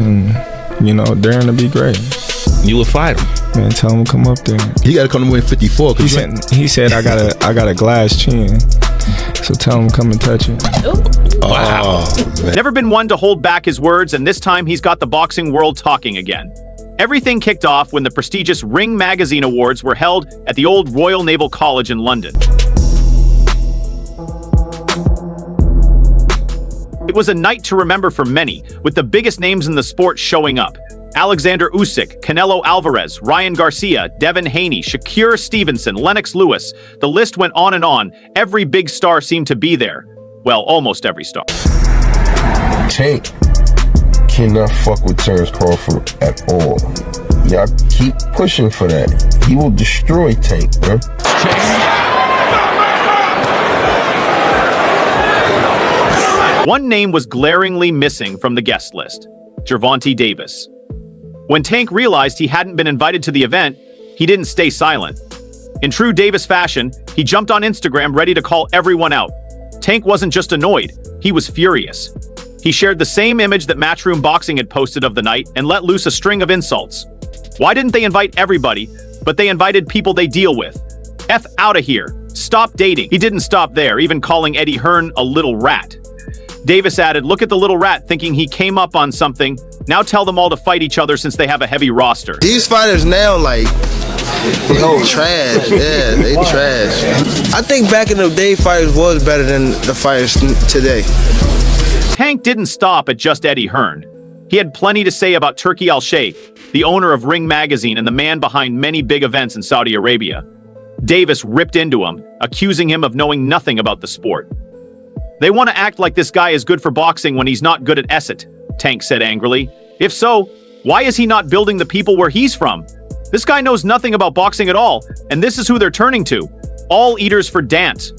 and, you know, dare him to be great. You would fight him. Man, tell him to come up there. He got to come to win 54. He said I got a glass chin. So tell him to come and touch it. Wow. Never been one to hold back his words, and this time he's got the boxing world talking again. Everything kicked off when the prestigious Ring Magazine Awards were held at the old Royal Naval College in London. It was a night to remember for many, with the biggest names in the sport showing up. Alexander Usyk, Canelo Alvarez, Ryan Garcia, Devin Haney, Shakur Stevenson, Lennox Lewis. The list went on and on. Every big star seemed to be there. Well, almost every star. Tank cannot fuck with Terence Crawford at all. Y'all keep pushing for that. He will destroy Tank, bro. One name was glaringly missing from the guest list: Gervonta Davis. When Tank realized he hadn't been invited to the event, he didn't stay silent. In true Davis fashion, he jumped on Instagram ready to call everyone out. Tank wasn't just annoyed, he was furious. He shared the same image that Matchroom Boxing had posted of the night and let loose a string of insults. Why didn't they invite everybody, but they invited people they deal with? F outta here. Stop dating. He didn't stop there, even calling Eddie Hearn a little rat. Davis added, "Look at the little rat thinking he came up on something. Now tell them all to fight each other since they have a heavy roster." These fighters now, like, trash. Yeah, they trash. I think back in the day, fighters was better than the fighters today. Tank didn't stop at just Eddie Hearn. He had plenty to say about Turki Alalshikh, the owner of Ring Magazine and the man behind many big events in Saudi Arabia. Davis ripped into him, accusing him of knowing nothing about the sport. "They want to act like this guy is good for boxing when he's not good at Esset," Tank said angrily. "If so, why is he not building the people where he's from? This guy knows nothing about boxing at all, and this is who they're turning to. All eaters for Dant."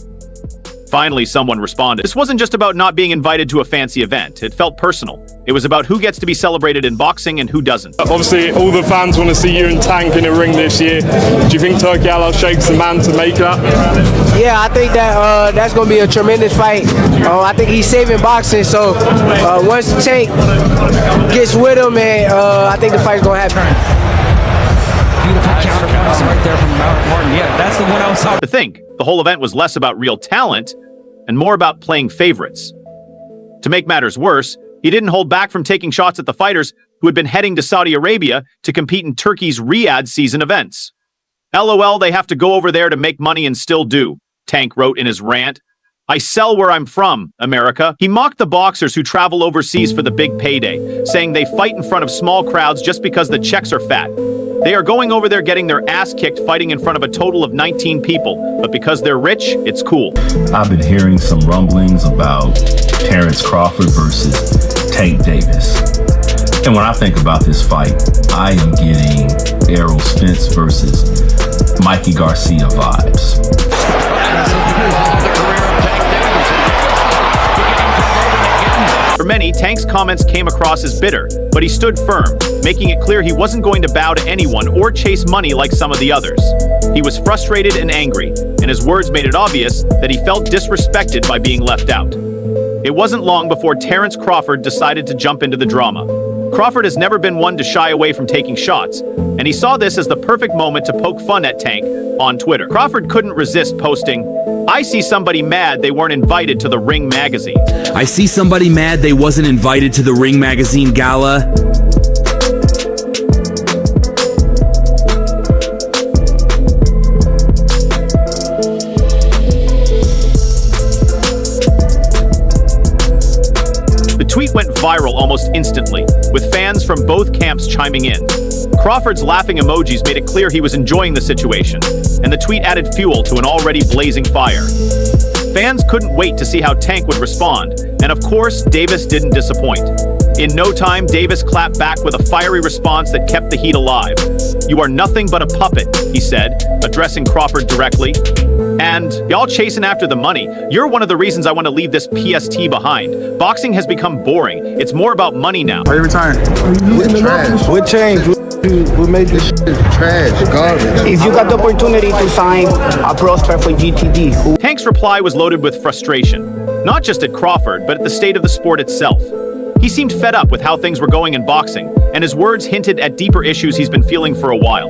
Finally, someone responded. This wasn't just about not being invited to a fancy event. It felt personal. It was about who gets to be celebrated in boxing and who doesn't. Obviously, all the fans want to see you and Tank in a ring this year. Do you think Turki Alalshikh's the man to make that? Yeah, I think that that's going to be a tremendous fight. I think he's saving boxing, so once Tank gets with him, and I think the fight's going to happen. Beautiful counterpunch right there from Martin. Yeah, that's the one I was talking about. To think, the whole event was less about real talent and more about playing favorites. To make matters worse, he didn't hold back from taking shots at the fighters who had been heading to Saudi Arabia to compete in Turkey's Riyadh season events. "LOL, they have to go over there to make money and still do," Tank wrote in his rant. "I sell where I'm from, America." He mocked the boxers who travel overseas for the big payday, saying they fight in front of small crowds just because the checks are fat. They are going over there getting their ass kicked fighting in front of a total of 19 people, but because they're rich, it's cool. I've been hearing some rumblings about Terence Crawford versus Tank Davis. And when I think about this fight, I am getting Errol Spence versus Mikey Garcia vibes. For many, Tank's comments came across as bitter, but he stood firm, making it clear he wasn't going to bow to anyone or chase money like some of the others. He was frustrated and angry, and his words made it obvious that he felt disrespected by being left out. It wasn't long before Terence Crawford decided to jump into the drama. Crawford has never been one to shy away from taking shots, and he saw this as the perfect moment to poke fun at Tank on Twitter. Crawford couldn't resist posting, "I see somebody mad they weren't invited to the Ring Magazine." I see somebody mad they wasn't invited to the Ring Magazine gala. The tweet went viral almost instantly, with fans from both camps chiming in. Crawford's laughing emojis made it clear he was enjoying the situation, and the tweet added fuel to an already blazing fire. Fans couldn't wait to see how Tank would respond, and of course, Davis didn't disappoint. In no time, Davis clapped back with a fiery response that kept the heat alive. "You are nothing but a puppet," he said, addressing Crawford directly. "And y'all chasing after the money. You're one of the reasons I want to leave this PST behind. Boxing has become boring. It's more about money now." Are you retiring? We're trash. What changed? We made this shit Trash, garbage. If you got the opportunity to sign a prospect for GTD, Tank's reply was loaded with frustration, not just at Crawford, but at the state of the sport itself. He seemed fed up with how things were going in boxing, and his words hinted at deeper issues he's been feeling for a while.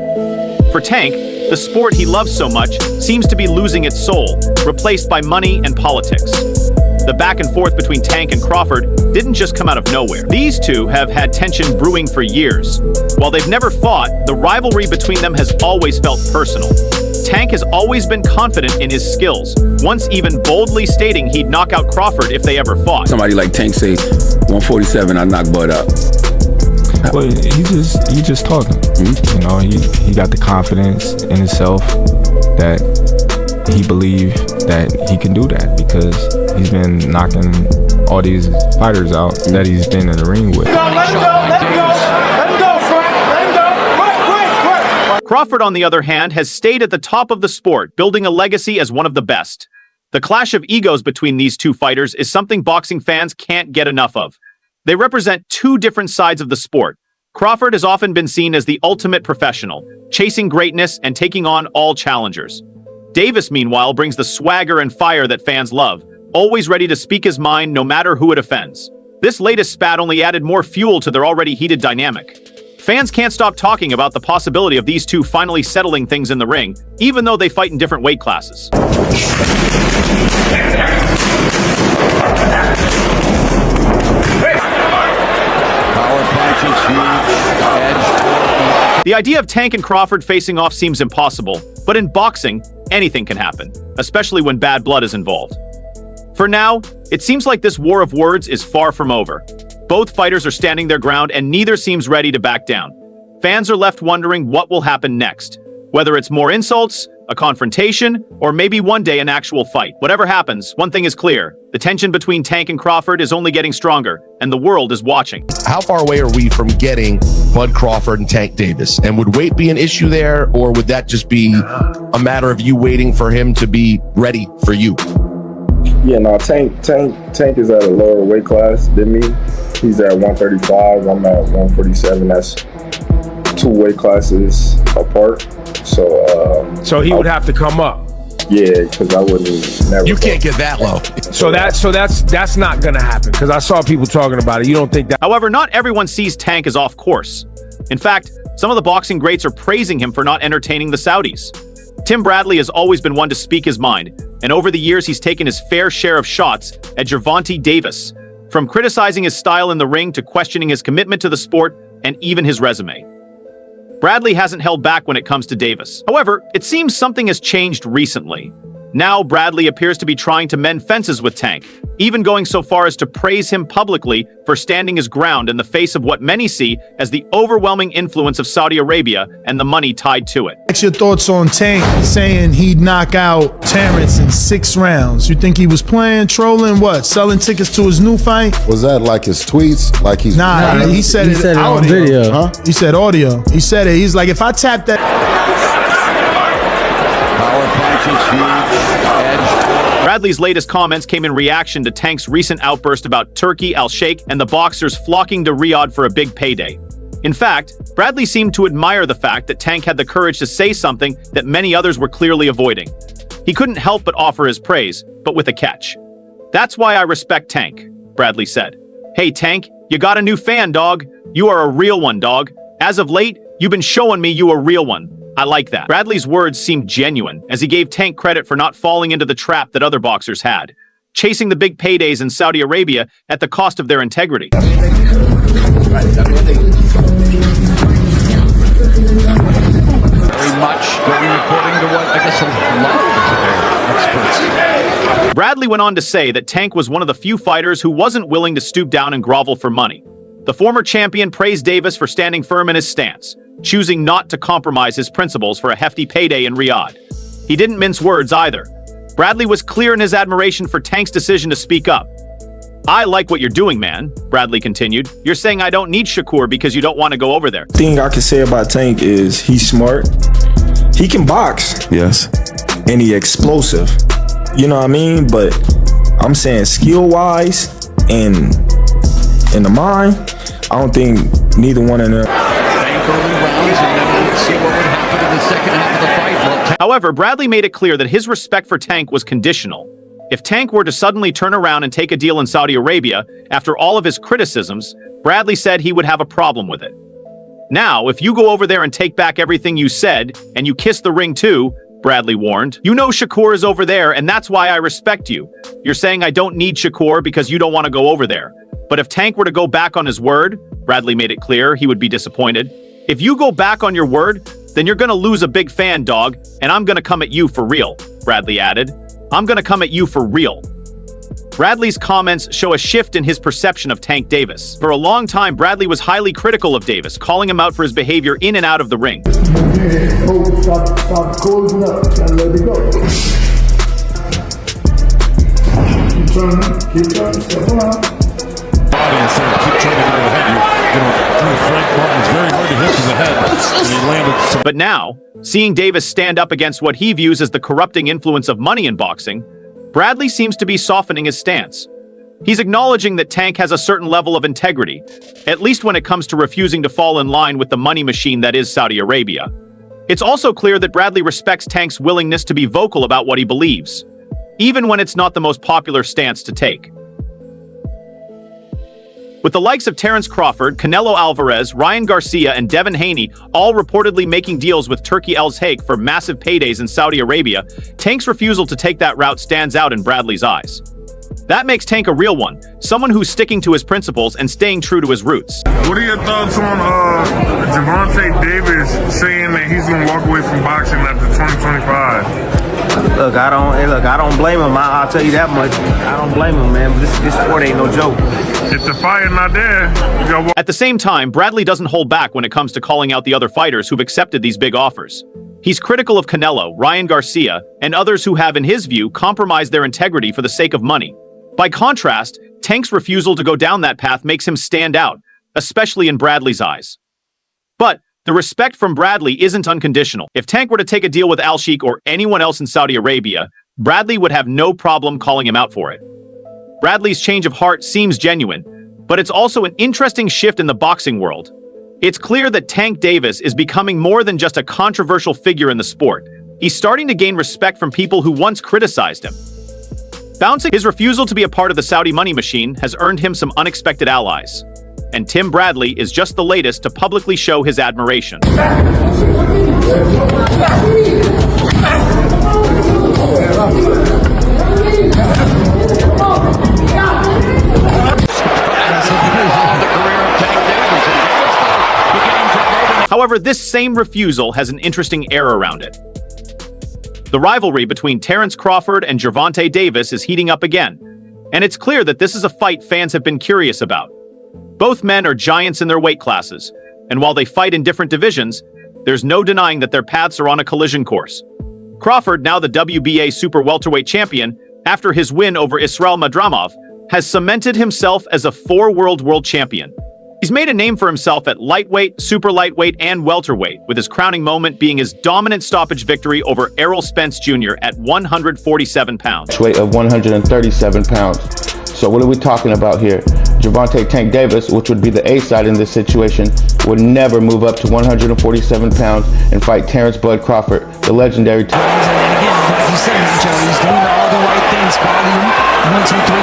For Tank, the sport he loves so much seems to be losing its soul, replaced by money and politics. The back and forth between Tank and Crawford didn't just come out of nowhere. These two have had tension brewing for years. While they've never fought, the rivalry between them has always felt personal. Tank has always been confident in his skills, once even boldly stating he'd knock out Crawford if they ever fought. Somebody like Tank say, 147, I knock Bud out. Well, he just talking. You know, he got the confidence in himself that he believed that he can do that because he's been knocking all these fighters out that he's been in the ring with. Crawford, on the other hand, has stayed at the top of the sport, building a legacy as one of the best. The clash of egos between these two fighters is something boxing fans can't get enough of. They represent two different sides of the sport. Crawford has often been seen as the ultimate professional, chasing greatness and taking on all challengers. Davis, meanwhile, brings the swagger and fire that fans love, always ready to speak his mind no matter who it offends. This latest spat only added more fuel to their already heated dynamic. Fans can't stop talking about the possibility of these two finally settling things in the ring, even though they fight in different weight classes. The idea of Tank and Crawford facing off seems impossible, but in boxing, anything can happen, especially when bad blood is involved. For now, it seems like this war of words is far from over. Both fighters are standing their ground and neither seems ready to back down. Fans are left wondering what will happen next, whether it's more insults, a confrontation, or maybe one day an actual fight. Whatever happens, one thing is clear. The tension between Tank and Crawford is only getting stronger, and the world is watching. How far away are we from getting Bud Crawford and Tank Davis? And would weight be an issue there, or would that just be a matter of you waiting for him to be ready for you? Yeah, no, Tank is at a lower weight class than me. He's at 135, I'm at 147. That's 2 weight classes apart. So he would have to come up. Yeah, because I wouldn't never. You can't get that low. So that's not gonna happen. Because I saw people talking about it. You don't think that? However, not everyone sees Tank as off course. In fact, some of the boxing greats are praising him for not entertaining the Saudis. Tim Bradley has always been one to speak his mind, and over the years he's taken his fair share of shots at Gervonta Davis, from criticizing his style in the ring to questioning his commitment to the sport and even his resume. Bradley hasn't held back when it comes to Davis. However, it seems something has changed recently. Now Bradley appears to be trying to mend fences with Tank, even going so far as to praise him publicly for standing his ground in the face of what many see as the overwhelming influence of Saudi Arabia and the money tied to it. What's your thoughts on Tank saying he'd knock out Terence in 6 rounds? You think he was playing, trolling, what? Selling tickets to his new fight? Was that like his tweets? Like he's he said it on audio. video. Huh? He said audio. He said it. He's like, if I tap that. Bradley's latest comments came in reaction to Tank's recent outburst about Turki Alalshikh and the boxers flocking to Riyadh for a big payday. In fact, Bradley seemed to admire the fact that Tank had the courage to say something that many others were clearly avoiding. He couldn't help but offer his praise, but with a catch. "That's why I respect Tank," Bradley said. "Hey Tank, you got a new fan, dog. You are a real one, dog. As of late, you've been showing me you a real one. I like that." Bradley's words seemed genuine, as he gave Tank credit for not falling into the trap that other boxers had, chasing the big paydays in Saudi Arabia at the cost of their integrity. Very much going according to what I guess a lot of experts. Bradley went on to say that Tank was one of the few fighters who wasn't willing to stoop down and grovel for money. The former champion praised Davis for standing firm in his stance, choosing not to compromise his principles for a hefty payday in Riyadh. He didn't mince words either. Bradley was clear in his admiration for Tank's decision to speak up. "I like what you're doing, man," Bradley continued. "You're saying I don't need Shakur because you don't want to go over there." Thing I can say about Tank is he's smart. He can box. Yes. And he explosive. You know what I mean? But I'm saying skill-wise and in the mind, I don't think neither one of them. However, Bradley made it clear that his respect for Tank was conditional. If Tank were to suddenly turn around and take a deal in Saudi Arabia after all of his criticisms, Bradley said he would have a problem with it. Now, if you go over there and take back everything you said, and you kiss the ring too, Bradley warned, you know Shakur is over there, and that's why I respect you. You're saying I don't need Shakur because you don't want to go over there. But if Tank were to go back on his word, Bradley made it clear he would be disappointed. If you go back on your word, then you're gonna lose a big fan, dog, and I'm gonna come at you for real, Bradley added. I'm gonna come at you for real. Bradley's comments show a shift in his perception of Tank Davis. For a long time, Bradley was highly critical of Davis, calling him out for his behavior in and out of the ring. Stop closing up and let it go. Keep turning, step around. Keep trying to get ahead. Frank Martin's very hard to hit to the head. And he landed some. But now, seeing Davis stand up against what he views as the corrupting influence of money in boxing, Bradley seems to be softening his stance. He's acknowledging that Tank has a certain level of integrity, at least when it comes to refusing to fall in line with the money machine that is Saudi Arabia. It's also clear that Bradley respects Tank's willingness to be vocal about what he believes, even when it's not the most popular stance to take. With the likes of Terence Crawford, Canelo Alvarez, Ryan Garcia, and Devin Haney all reportedly making deals with Turki Alalshikh for massive paydays in Saudi Arabia, Tank's refusal to take that route stands out in Bradley's eyes. That makes Tank a real one, someone who's sticking to his principles and staying true to his roots. What are your thoughts on Gervonta Davis saying that he's going to walk away from boxing after 2025? Look, I don't blame him. I'll tell you that much. I don't blame him, man. This sport ain't no joke. If the fight not there, you got. At the same time, Bradley doesn't hold back when it comes to calling out the other fighters who've accepted these big offers. He's critical of Canelo, Ryan Garcia, and others who have, in his view, compromised their integrity for the sake of money. By contrast, Tank's refusal to go down that path makes him stand out, especially in Bradley's eyes. But the respect from Bradley isn't unconditional. If Tank were to take a deal with Al-Sheikh or anyone else in Saudi Arabia, Bradley would have no problem calling him out for it. Bradley's change of heart seems genuine, but it's also an interesting shift in the boxing world. It's clear that Tank Davis is becoming more than just a controversial figure in the sport. He's starting to gain respect from people who once criticized him. Bouncing his refusal to be a part of the Saudi money machine has earned him some unexpected allies. And Tim Bradley is just the latest to publicly show his admiration. However, this same refusal has an interesting air around it. The rivalry between Terence Crawford and Gervonta Davis is heating up again, and it's clear that this is a fight fans have been curious about. Both men are giants in their weight classes, and while they fight in different divisions, there's no denying that their paths are on a collision course. Crawford, now the WBA super welterweight champion, after his win over Israel Madrimov, has cemented himself as a four-world world champion. He's made a name for himself at lightweight, super lightweight, and welterweight, with his crowning moment being his dominant stoppage victory over Errol Spence Jr. at 147 pounds. Weight of 137 pounds. So what are we talking about here? Gervonta Tank Davis, which would be the A side in this situation, would never move up to 147 pounds and fight Terence Bud Crawford, the legendary.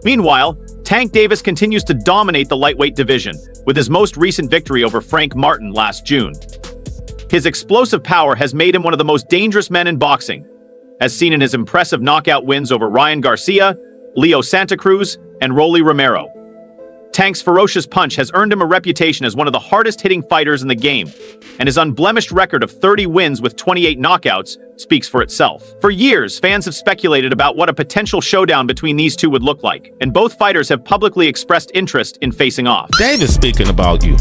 Meanwhile, Tank Davis continues to dominate the lightweight division, with his most recent victory over Frank Martin last June. His explosive power has made him one of the most dangerous men in boxing, as seen in his impressive knockout wins over Ryan Garcia, Leo Santa Cruz, and Rolly Romero. Tank's ferocious punch has earned him a reputation as one of the hardest-hitting fighters in the game, and his unblemished record of 30 wins with 28 knockouts speaks for itself. For years, fans have speculated about what a potential showdown between these two would look like, and both fighters have publicly expressed interest in facing off. Davis speaking about you.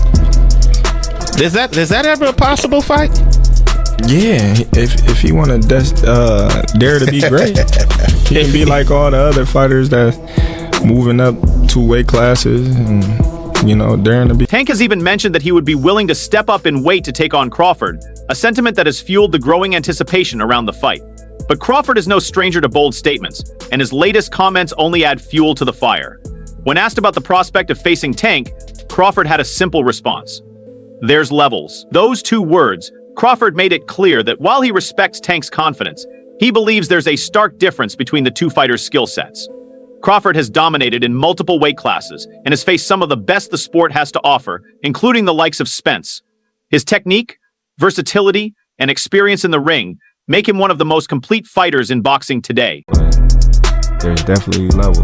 Is that ever a possible fight? Yeah, if he want to dare to be great, he can be like all the other fighters that moving up 2 weight classes and, daring to be. Tank has even mentioned that he would be willing to step up in weight to take on Crawford, a sentiment that has fueled the growing anticipation around the fight. But Crawford is no stranger to bold statements, and his latest comments only add fuel to the fire. When asked about the prospect of facing Tank, Crawford had a simple response. There's levels. Those 2 words, Crawford made it clear that while he respects Tank's confidence, He believes there's a stark difference between the two fighters' skill sets. Crawford has dominated in multiple weight classes and has faced some of the best the sport has to offer, including the likes of Spence. His technique, versatility, and experience in the ring make him one of the most complete fighters in boxing today. There's definitely levels,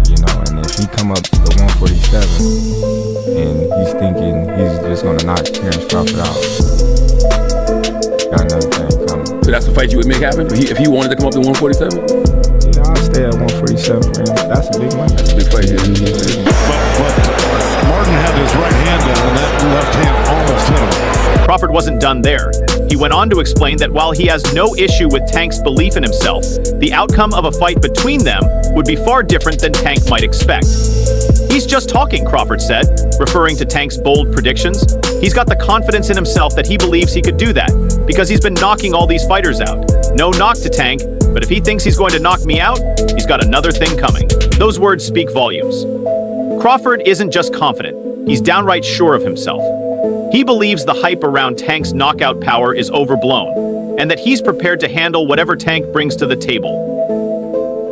you know, and if he come up to 147 and he's thinking he's just going to knock Terence Crawford out, got another thing coming. So that's the fight you would make happen? If he wanted to come up to 147? Yeah, I'll stay at 147 for him. That's a big one. That's a big fight, yeah. But Martin had his right hand down and that left hand almost hit him. Crawford wasn't done there. He went on to explain that while he has no issue with Tank's belief in himself, the outcome of a fight between them would be far different than Tank might expect. He's just talking, Crawford said, referring to Tank's bold predictions. He's got the confidence in himself that he believes he could do that, because he's been knocking all these fighters out. No knock to Tank, but if he thinks he's going to knock me out, he's got another thing coming. Those words speak volumes. Crawford isn't just confident, he's downright sure of himself. He believes the hype around Tank's knockout power is overblown, and that he's prepared to handle whatever Tank brings to the table.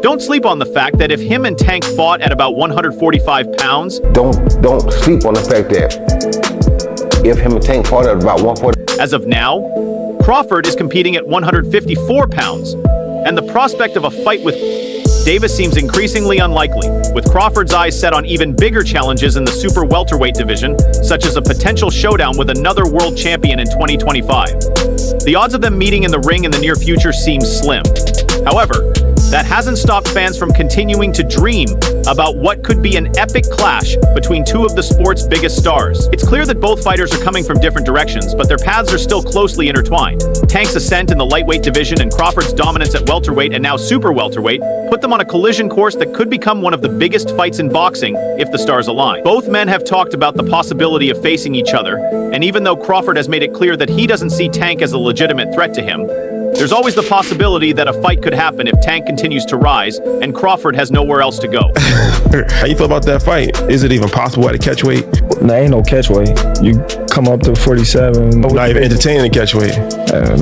Don't sleep on the fact that if him and Tank fought at about 145 pounds... Don't sleep on the fact that if him and Tank fought at about 140... As of now, Crawford is competing at 154 pounds, and the prospect of a fight with Davis seems increasingly unlikely, with Crawford's eyes set on even bigger challenges in the super welterweight division, such as a potential showdown with another world champion in 2025. The odds of them meeting in the ring in the near future seem slim. However, that hasn't stopped fans from continuing to dream about what could be an epic clash between two of the sport's biggest stars. It's clear that both fighters are coming from different directions, but their paths are still closely intertwined. Tank's ascent in the lightweight division and Crawford's dominance at welterweight and now super welterweight put them on a collision course that could become one of the biggest fights in boxing if the stars align. Both men have talked about the possibility of facing each other, and even though Crawford has made it clear that he doesn't see Tank as a legitimate threat to him, there's always the possibility that a fight could happen if Tank continues to rise and Crawford has nowhere else to go. How you feel about that fight? Is it even possible at a catch weight? There ain't no catch weight. You come up to 47. Not even entertaining the catch weight.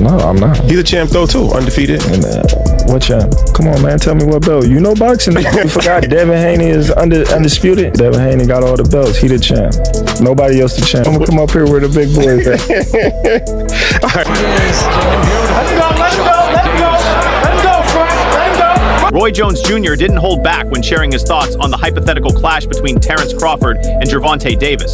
No, I'm not. He's a champ though too, undefeated. And, what champ? Come on, man, tell me what belt. You know boxing. You forgot Devin Haney is undisputed. Devin Haney got all the belts. He the champ. Nobody else the champ. I'm gonna come up here where the big boys at. All right. Roy Jones Jr. didn't hold back when sharing his thoughts on the hypothetical clash between Terence Crawford and Gervonta Davis.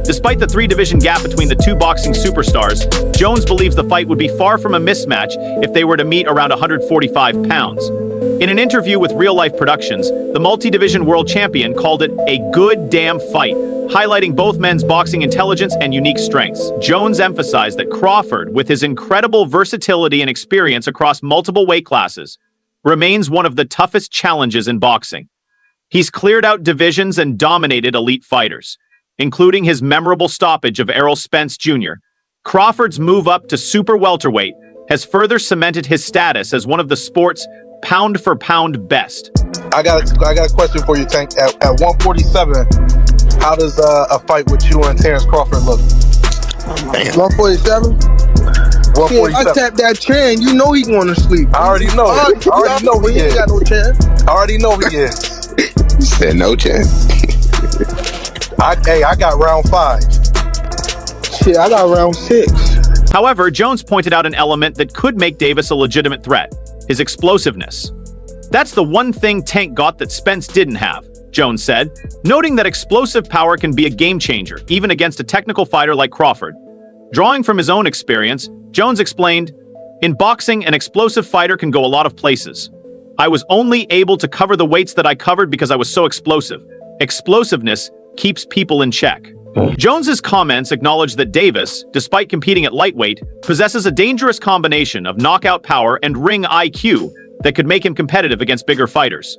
Despite the three-division gap between the two boxing superstars, Jones believes the fight would be far from a mismatch if they were to meet around 145 pounds. In an interview with Real Life Productions, the multi-division world champion called it a good damn fight, highlighting both men's boxing intelligence and unique strengths. Jones emphasized that Crawford, with his incredible versatility and experience across multiple weight classes, remains one of the toughest challenges in boxing. He's cleared out divisions and dominated elite fighters, including his memorable stoppage of Errol Spence Jr. Crawford's move up to super welterweight has further cemented his status as one of the sport's pound-for-pound best. I got a question for you, Tank. At 147, how does a fight with you and Terence Crawford look? 147? Yeah, I tap that chain, you know he going to sleep. I already know. I already know he ain't is. got no chance. I already know he is. You said no chance. I got round 5. Shit, I got round 6. However, Jones pointed out an element that could make Davis a legitimate threat: his explosiveness. That's the one thing Tank got that Spence didn't have, Jones said, noting that explosive power can be a game changer, even against a technical fighter like Crawford. Drawing from his own experience, Jones explained, "In boxing, an explosive fighter can go a lot of places. I was only able to cover the weights that I covered because I was so explosive. Explosiveness keeps people in check." Jones's comments acknowledged that Davis, despite competing at lightweight, possesses a dangerous combination of knockout power and ring IQ that could make him competitive against bigger fighters.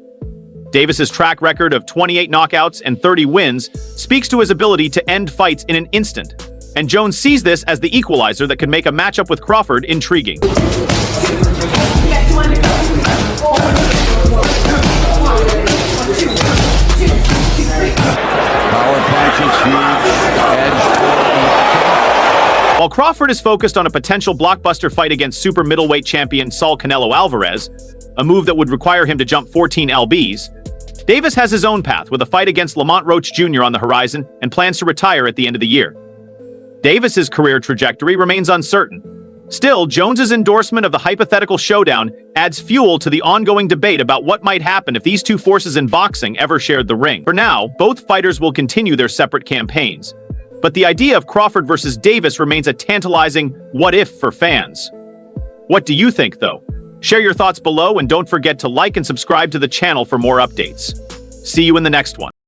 Davis's track record of 28 knockouts and 30 wins speaks to his ability to end fights in an instant, and Jones sees this as the equalizer that could make a matchup with Crawford intriguing. While Crawford is focused on a potential blockbuster fight against super middleweight champion Saul Canelo Alvarez, a move that would require him to jump 14 lbs, Davis has his own path with a fight against Lamont Roach Jr. on the horizon and plans to retire at the end of the year. Davis's career trajectory remains uncertain. Still, Jones's endorsement of the hypothetical showdown adds fuel to the ongoing debate about what might happen if these two forces in boxing ever shared the ring. For now, both fighters will continue their separate campaigns. But the idea of Crawford versus Davis remains a tantalizing what-if for fans. What do you think, though? Share your thoughts below and don't forget to like and subscribe to the channel for more updates. See you in the next one.